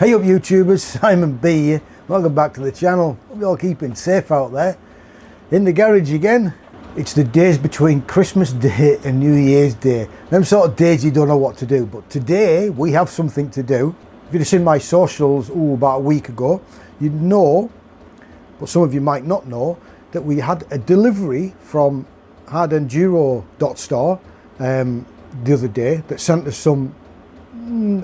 Hey up YouTubers, Simon B here. Welcome back to the channel. Hope you're all keeping safe out there. In the garage again. It's the days between Christmas Day and New Year's Day. Them sort of days you don't know what to do. But today we have something to do. If you'd have seen my socials about a week ago, you'd know, but some of you might not know, that we had a delivery from Hard Enduro Store the other day that sent us some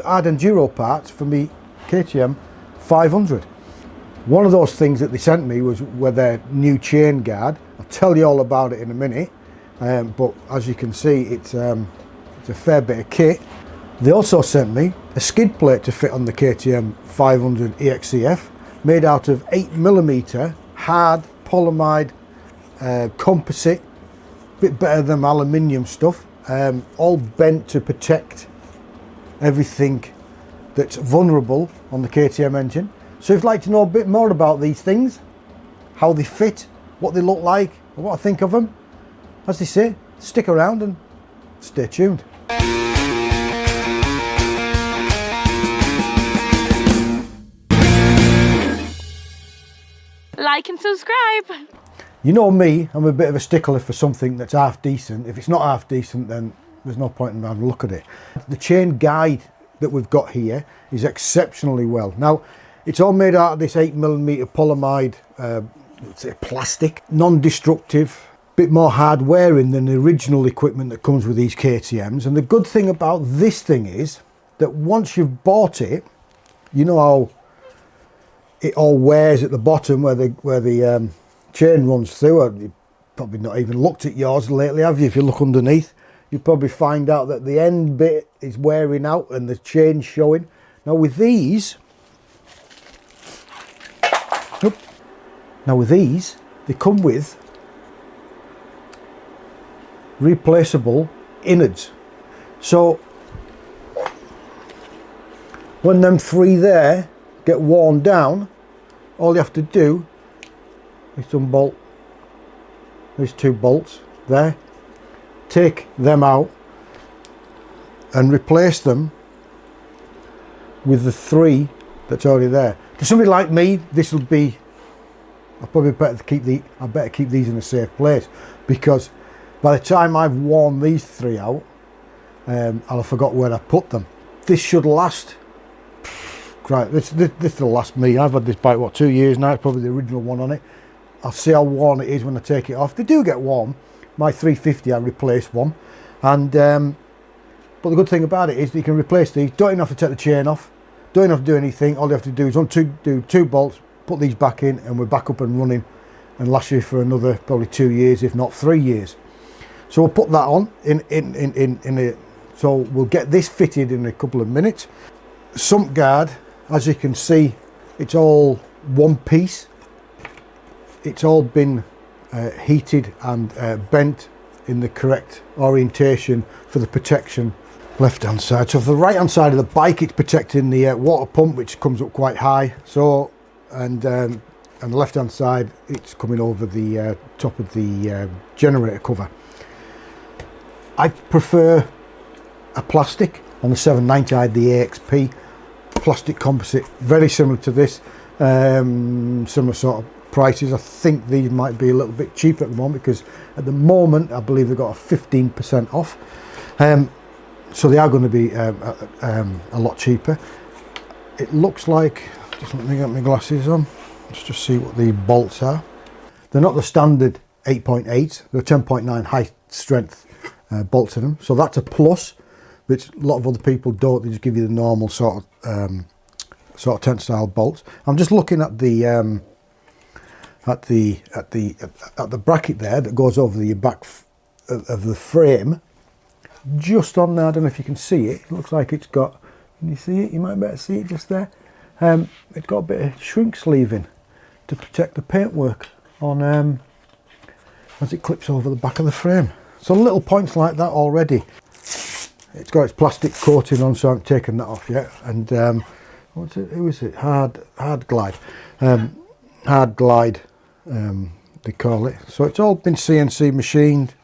Hard Enduro parts for me KTM 500. One of those things that they sent me was with their new chain guard. I'll tell you all about it in a minute, but as you can see, it's a fair bit of kit. They also sent me a skid plate to fit on the KTM 500 EXC-F, made out of 8mm hard polyamide composite, bit better than aluminium stuff, all bent to protect everything that's vulnerable on the KTM engine. So if you'd like to know a bit more about these things, how they fit, what they look like, and what I think of them, as they say, stick around and stay tuned. Like and subscribe. You know me, I'm a bit of a stickler for something that's half decent. If it's not half decent, then there's no point in having a look at it. The chain guide that we've got here is exceptionally well. Now, it's all made out of this 8mm polyamide let's say plastic, non-destructive, bit more hard wearing than the original equipment that comes with these KTMs. And the good thing about this thing is that once you've bought it, you know how it all wears at the bottom where the chain runs through. You've probably not even looked at yours lately, have you? If you look underneath, you probably find out that the end bit is wearing out and the chain's showing. Now with these, they come with replaceable innards. So when them three there get worn down, all you have to do is unbolt these two bolts there, take them out and replace them with the three that's already there. To somebody like me, this will be, I better keep these in a safe place, because by the time I've worn these three out, I'll have forgot where I put them. This should last. Right, this will last me. I've had this bike, what, 2 years now. It's probably the original one on it. I'll see how worn it is when I take it off. They do get worn. My 350, I replaced one. And but the good thing about it is that you can replace these. Don't even have to take the chain off. Don't even have to do anything. All you have to do is do two bolts, put these back in, and we're back up and running and last you for another probably 2 years, if not 3 years. So we'll put that on so we'll get this fitted in a couple of minutes. Sump guard, as you can see, it's all one piece. It's all been heated and bent in the correct orientation for the protection. Left hand side. So for the right hand side of the bike, it's protecting the water pump, which comes up quite high. So and the left hand side, it's coming over the top of the generator cover. I prefer a plastic. On the 790 I had the AXP plastic composite, very similar to this, similar sort of prices. I think these might be a little bit cheaper at the moment, because at the moment I believe they've got a 15% off, so they are going to be a lot cheaper. It looks like, just let me get my glasses on, let's just see what the bolts are. They're not the standard 8.8, they're 10.9 high strength bolts in them, so that's a plus, which a lot of other people don't. They just give you the normal sort of tensile bolts. I'm just looking at the bracket there that goes over the back of the frame. Just on there, I don't know if you can see it. It looks like it's got. Can you see it? You might better see it just there. It's got a bit of shrink sleeving to protect the paintwork on as it clips over the back of the frame. So little points like that already. It's got its plastic coating on, so I haven't taken that off yet. And what's it? Who is it? Hard Glide. Hard Glide, they call it. So it's all been CNC machined,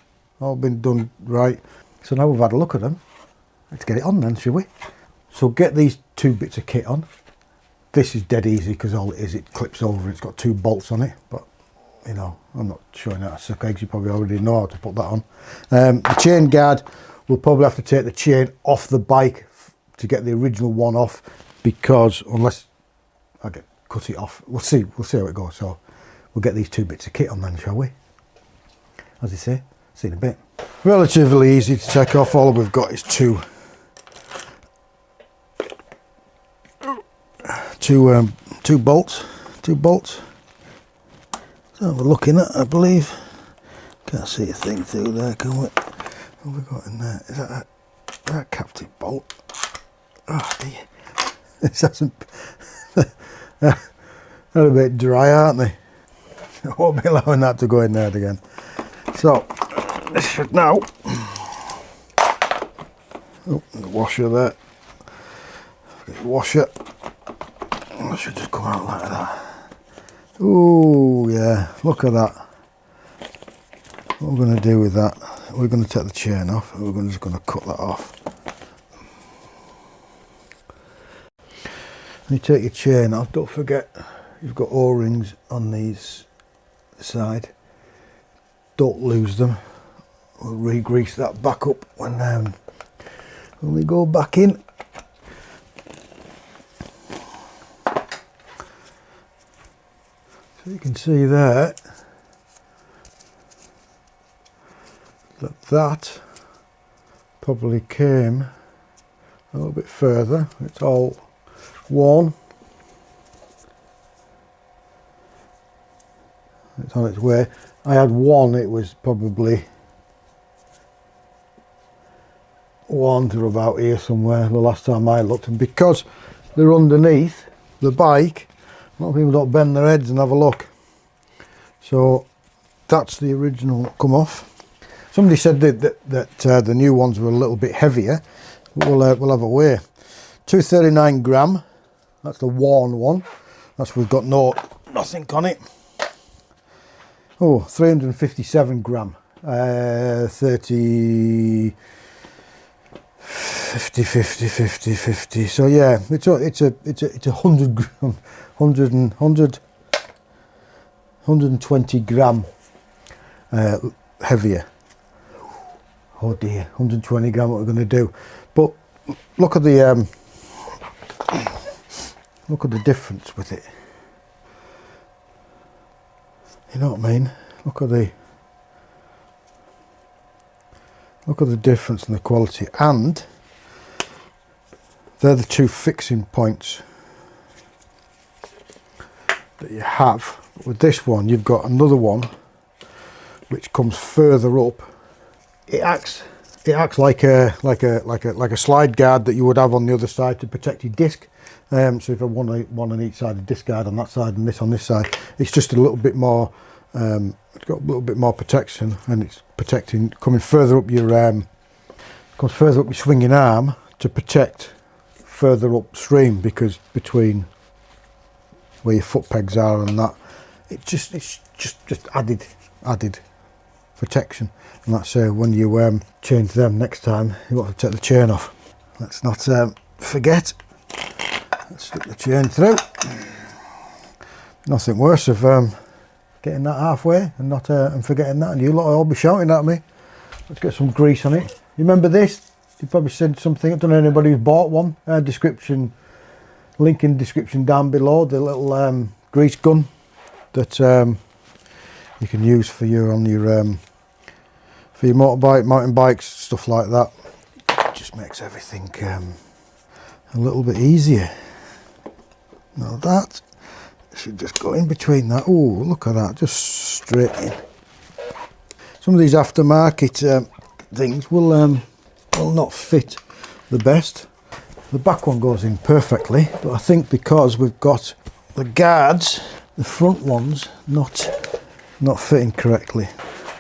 all been done right. So now we've had a look at them, let's get it on then, shall we? So get these two bits of kit on, This is dead easy because all it is, it clips over. It's got 2 bolts on it, but you know, I'm not showing how to suck eggs. You probably already know how to put that on. The chain guard, we'll probably have to take the chain off the bike to get the original one off, because unless I cut it off, we'll see how it goes. So we'll get these 2 bits of kit on then, shall we? As I say, see in a bit. Relatively easy to take off. All we've got is two bolts. So we're looking at, I believe. Can't see a thing through there, can we? What have we got in there? Is that captive bolt? Oh dear. This hasn't. They're a bit dry, aren't they? I won't be allowing that to go in there again. So this should now. Oh, the washer there. Washer. That should just come out like that. Oh yeah, look at that. What we're going to do with that, we're going to take the chain off and we're just going to cut that off. When you take your chain off, don't forget you've got O-rings on these side. Don't lose them. We'll re-grease that back up when we go back in. So you can see there that probably came a little bit further. It's all worn. It's on its way. I had one, it was probably one to about here somewhere the last time I looked, and because they're underneath the bike, a lot of people don't bend their heads and have a look. So that's the original come off. Somebody said that the new ones were a little bit heavier, but we'll have a weigh. 239 gram, that's the worn one. That's, we've got nothing on it. Oh, 357 gram, 30, 50. So yeah, it's a 100 gram, 120 gram heavier. Oh dear, 120 gram. What we're going to do? But look at the difference with it. You know what I mean? Look at the difference in the quality, and they're the 2 fixing points that you have. With this one, you've got another one which comes further up. It acts like a slide guard that you would have on the other side to protect your disc. So if I want on each side, a disc guard on that side and this on this side, it's just a little bit more. It's got a little bit more protection, and it's protecting, coming further up your swinging arm to protect further upstream, because between where your foot pegs are and that, it's just added protection. And that's when you change them next time, you want to take the chain off. Let's not forget. Let's slip the chain through. Nothing worse of getting that halfway and not and forgetting that, and you lot will all be shouting at me. Let's get some grease on it. You remember this? You probably said something. I don't know anybody who's bought one. Link in description down below. The little grease gun that you can use for your motorbike, mountain bikes, stuff like that. It just makes everything a little bit easier. Now that should just go in between that. Oh, look at that, just straight in. Some of these aftermarket things will not fit the best. The back one goes in perfectly, but I think because we've got the guards, the front ones not fitting correctly.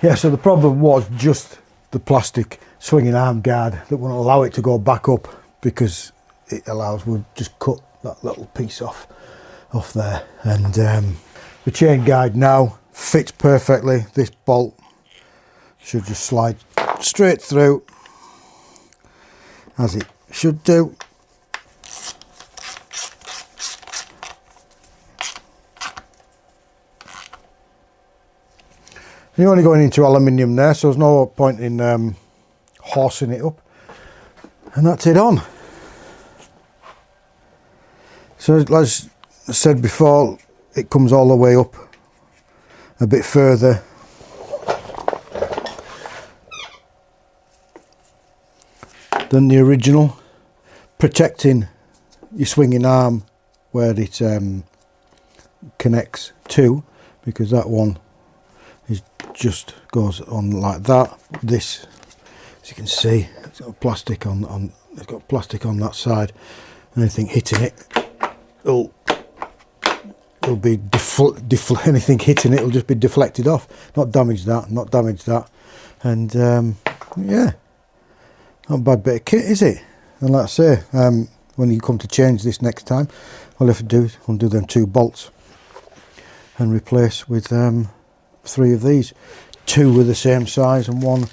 Yeah, so the problem was just the plastic swinging arm guard that wouldn't allow it to go back up, because it allows, we'll just cut that little piece off there, and the chain guide now fits perfectly. This bolt should just slide straight through as it should do. You're only going into aluminium there, so there's no point in horsing it up. And that's it on. So as I said before, it comes all the way up a bit further. Than the original, protecting your swinging arm where it connects to, because that one is just goes on like that. This, as you can see, it's got plastic on it's got plastic on that side. Anything hitting it, it'll be anything hitting it will just be deflected off. Not damage that, not damage that, and yeah. Not a bad bit of kit, is it? And like I say, when you come to change this next time, all you have to do is undo them 2 bolts and replace with 3 of these. 2 are the same size and 1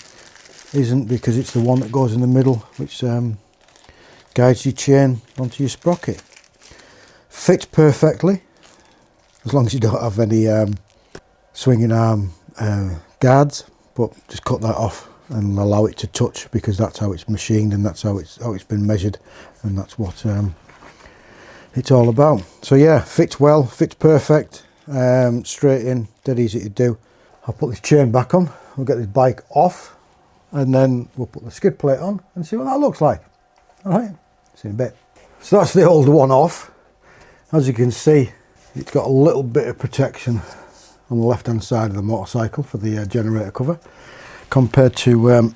isn't, because it's the one that goes in the middle which guides your chain onto your sprocket. Fits perfectly, as long as you don't have any swinging arm guards, but just cut that off and allow it to touch, because that's how it's machined and that's how it's been measured, and that's what it's all about. So yeah, fits well, fits perfect, straight in, dead easy to do. I'll put this chain back on, we'll get this bike off, and then we'll put the skid plate on and see what that looks like. Alright, see you in a bit. So that's the old one off. As you can see, it's got a little bit of protection on the left hand side of the motorcycle for the generator cover, compared to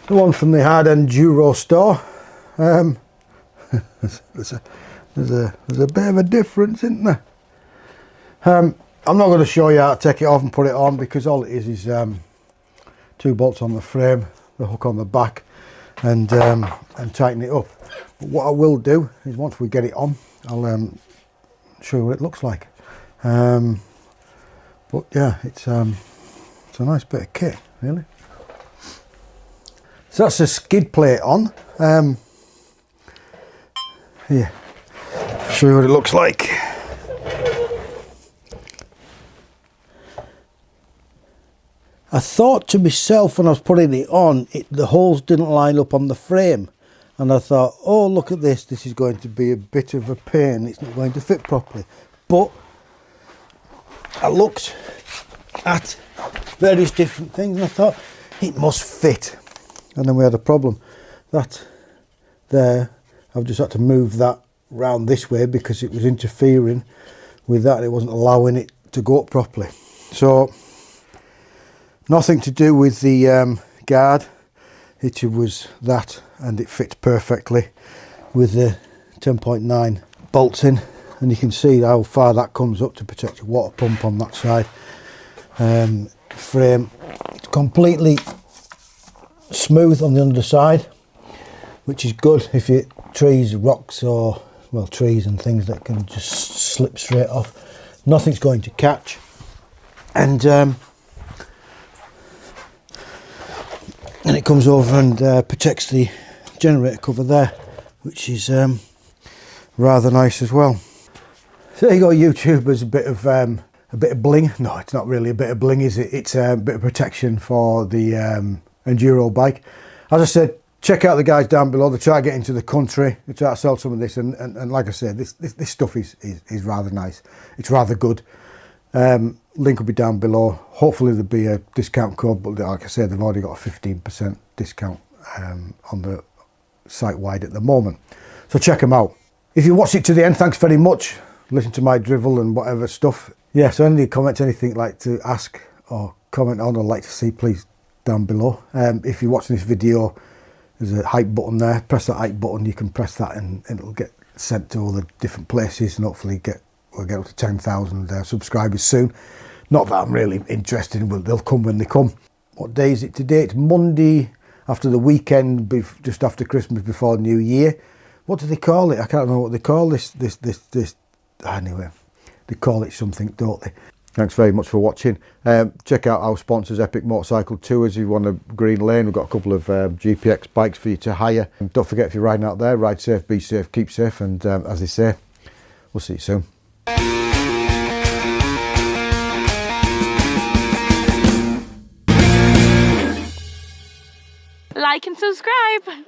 the one from the Hard Enduro Store. There's a bit of a difference, isn't there? I'm not going to show you how to take it off and put it on, because all it is 2 bolts on the frame, the hook on the back, and tighten it up. But what I will do is, once we get it on, I'll show you what it looks like. But yeah, it's a nice bit of kit, really. So that's the skid plate on. Yeah, show you what it looks like. I thought to myself when I was putting it on, the holes didn't line up on the frame, and I thought, oh, look at this, this is going to be a bit of a pain, it's not going to fit properly. But I looked at various different things and I thought it must fit, and then we had a problem. That there, I've just had to move that round this way because it was interfering with that, it wasn't allowing it to go up properly. So nothing to do with the guard, it was that, and it fits perfectly with the 10.9 bolts in, and you can see how far that comes up to protect your water pump on that side. Frame, it's completely smooth on the underside, which is good if you trees, rocks, or well, trees and things that can just slip straight off. Nothing's going to catch, and it comes over and protects the generator cover there, which is rather nice as well. So there you go, YouTube. There's a bit of bling. No, it's not really a bit of bling, is it? It's a bit of protection for the enduro bike. As I said, check out the guys down below. They try to get into the country, they try to sell some of this, and like I said, this stuff is rather nice. It's rather good. Link will be down below. Hopefully there'll be a discount code, but like I said, they've already got a 15% discount on the site wide at the moment. So check them out. If you watched it to the end, thanks very much. Listen to my drivel and whatever stuff. Yeah, so any comments, anything like to ask or comment on or like to see, please down below. If you're watching this video, there's a hype button there. Press that hype button, you can press that and it'll get sent to all the different places, and hopefully we'll get up to 10,000 subscribers soon. Not that I'm really interested in, they'll come when they come. What day is it today? It's Monday after the weekend, just after Christmas, before New Year. What do they call it? I can't remember what they call this. Anyway, they call it something, don't they? Thanks very much for watching. Check out our sponsors, Epic Motorcycle Tours. If you want a green lane, we've got a couple of GPX bikes for you to hire. And don't forget, if you're riding out there, ride safe, be safe, keep safe, and as they say, we'll see you soon. like and subscribe.